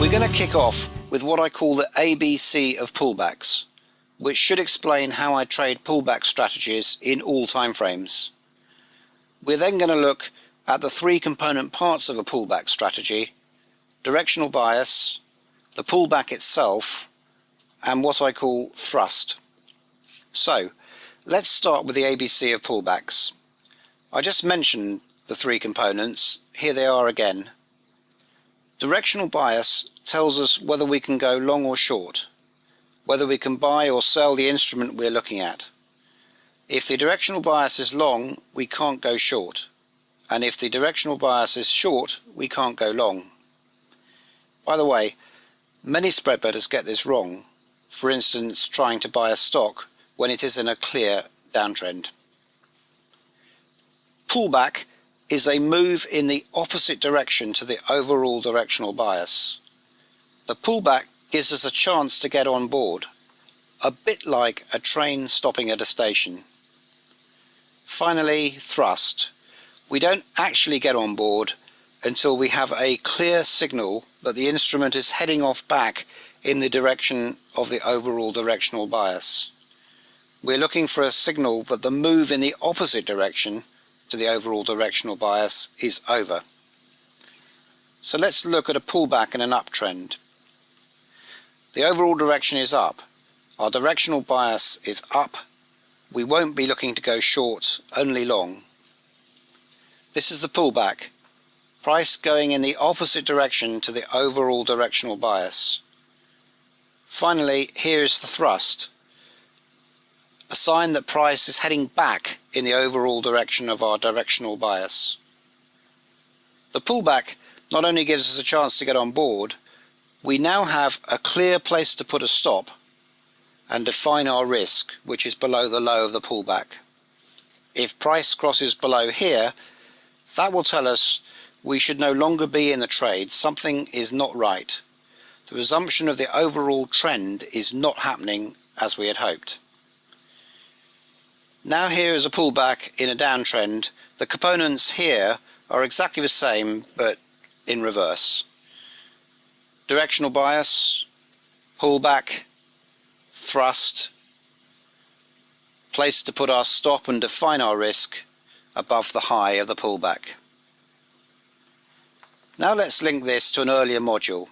We're going to kick off with what I call the ABC of pullbacks, which should explain how I trade pullback strategies in all time frames. We're then going to look at the three component parts of a pullback strategy: directional bias, the pullback itself, and what I call thrust. So let's start with the ABC of pullbacks. I just mentioned the three components. Here they are again. Directional bias tells us whether we can go long or short, whether we can buy or sell the instrument we're looking at. If the directional bias is long, we can't go short, and if the directional bias is short, we can't go long. By the way, many spread bettors get this wrong, for instance trying to buy a stock when it is in a clear downtrend. Pullback is a move in the opposite direction to the overall directional bias. The pullback gives us a chance to get on board, a bit like a train stopping at a station. Finally, thrust. We don't actually get on board until we have a clear signal that the instrument is heading off back in the direction of the overall directional bias. We're looking for a signal that the move in the opposite direction to the overall directional bias is over. So let's look at a pullback and an uptrend. The overall direction is up. Our directional bias is up. We won't be looking to go short, only long. This is the pullback. Price going in the opposite direction to the overall directional bias. Finally, here is the thrust, a sign that price is heading back in the overall direction of our directional bias. The pullback not only gives us a chance to get on board, we now have a clear place to put a stop and define our risk, which is below the low of the pullback. If price crosses below here, that will tell us we should no longer be in the trade. Something is not right. The resumption of the overall trend is not happening as we had hoped. Now here is a pullback in a downtrend. The components here are exactly the same but in reverse. Directional bias, pullback, thrust, place to put our stop and define our risk above the high of the pullback. Now let's link this to an earlier module.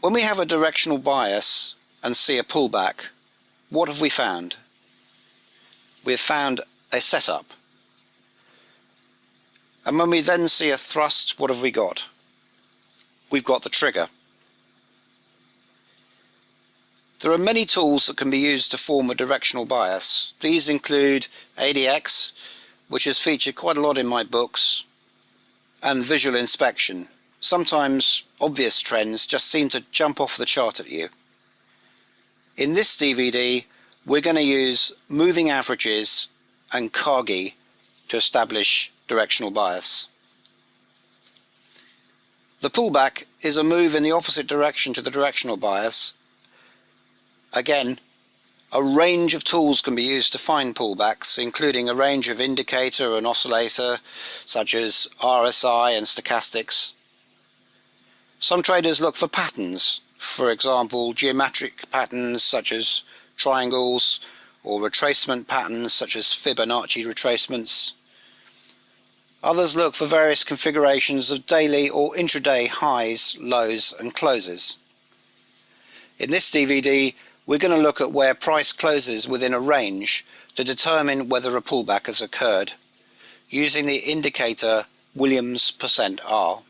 When we have a directional bias and see a pullback, what have we found? We've found a setup. And when we then see a thrust, what have we got? We've got the trigger. There are many tools that can be used to form a directional bias. These include ADX, which is featured quite a lot in my books, and visual inspection. Sometimes obvious trends just seem to jump off the chart at you. In this DVD, we're going to use moving averages and Kagi to establish directional bias. The pullback is a move in the opposite direction to the directional bias. Again, a range of tools can be used to find pullbacks, including a range of indicator and oscillator such as RSI and stochastics. Some traders look for patterns, for example geometric patterns such as triangles, or retracement patterns such as Fibonacci retracements. Others look for various configurations of daily or intraday highs, lows and closes. In this DVD, we're going to look at where price closes within a range to determine whether a pullback has occurred, using the indicator Williams %R.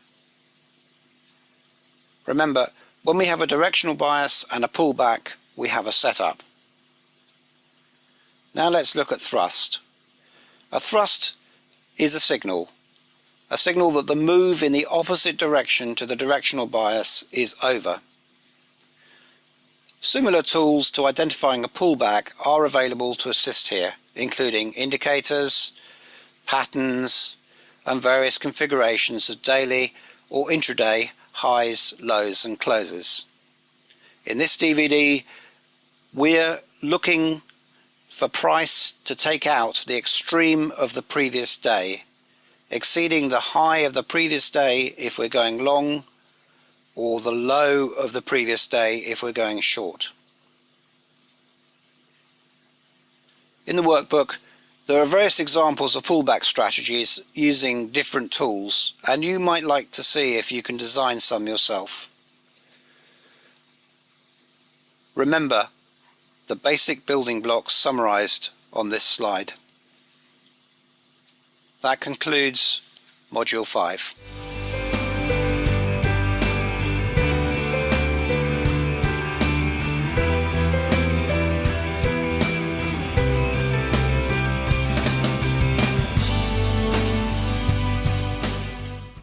Remember, when we have a directional bias and a pullback, we have a setup. Now let's look at thrust. A thrust is a signal that the move in the opposite direction to the directional bias is over. Similar tools to identifying a pullback are available to assist here, including indicators, patterns, and various configurations of daily or intraday highs, lows and closes. In this DVD, we're looking for price to take out the extreme of the previous day, exceeding the high of the previous day if we're going long, or the low of the previous day if we're going short. In the workbook, there are various examples of pullback strategies using different tools, and you might like to see if you can design some yourself. Remember the basic building blocks summarized on this slide. That concludes Module 5.